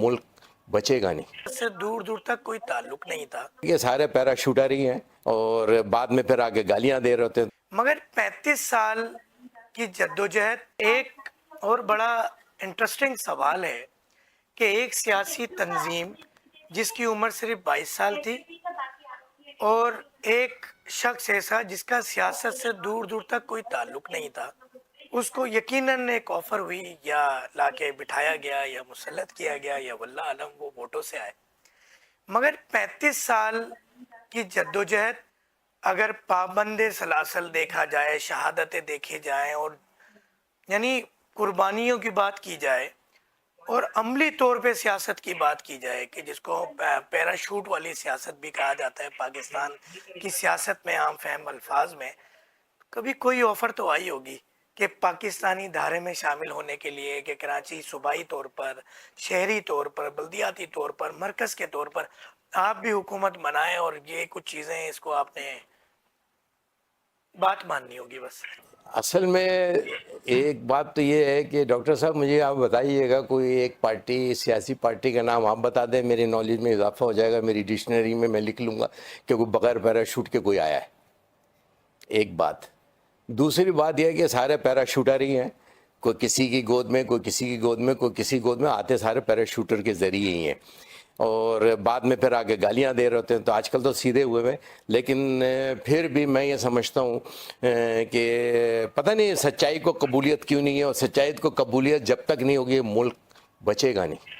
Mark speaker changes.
Speaker 1: ملک بچے گا نہیں.
Speaker 2: سے دور دور تک کوئی تعلق نہیں تھا.
Speaker 1: یہ سارے پیراشوٹر ہی ہیں اور بعد میں پھر آگے گالیاں دے رہے ہوتے ہیں.
Speaker 2: مگر 35 سال کی جدوجہد. ایک اور بڑا انٹرسٹنگ سوال ہے کہ ایک سیاسی تنظیم جس کی عمر صرف 22 سال تھی اور ایک شخص ایسا جس کا سیاست سے دور دور تک کوئی تعلق نہیں تھا، اس کو یقیناً ایک آفر ہوئی یا لا کے بٹھایا گیا یا مسلط کیا گیا یا واللہ عالم وہ ووٹوں سے آئے. مگر 35 سال کی جدوجہد اگر پابند سلاسل دیکھا جائے، شہادتیں دیکھی جائیں اور یعنی قربانیوں کی بات کی جائے اور عملی طور پہ سیاست کی بات کی جائے کہ جس کو پیراشوٹ والی سیاست بھی کہا جاتا ہے پاکستان کی سیاست میں عام فہم الفاظ میں، کبھی کوئی آفر تو آئی ہوگی کہ پاکستانی دھارے میں شامل ہونے کے لیے کہ کراچی صوبائی طور پر، شہری طور پر، بلدیاتی طور پر، مرکز کے طور پر آپ بھی حکومت بنائیں اور یہ کچھ چیزیں اس کو آپ نے بات ماننی ہوگی. بس
Speaker 1: اصل میں ایک بات تو یہ ہے کہ ڈاکٹر صاحب مجھے آپ بتائیے گا کوئی ایک پارٹی، سیاسی پارٹی کا نام آپ بتا دیں، میری نالج میں اضافہ ہو جائے گا، میری ڈکشنری میں لکھ لوں گا کہ کوئی بغیر پیراشوٹ کے کوئی آیا ہے. ایک بات. دوسری بات یہ ہے کہ سارے پیراشوٹر ہی ہیں، کوئی کسی کی گود میں، کوئی کسی کی گود میں، کوئی کسی گود میں، آتے سارے پیراشوٹر کے ذریعے ہی ہیں اور بعد میں پھر آگے گالیاں دے رہے ہوتے ہیں. تو آج کل تو سیدھے ہوئے ہوئے، لیکن پھر بھی میں یہ سمجھتا ہوں کہ پتہ نہیں سچائی کو قبولیت کیوں نہیں ہے، اور سچائی کو قبولیت جب تک نہیں ہوگی ملک بچے گا نہیں.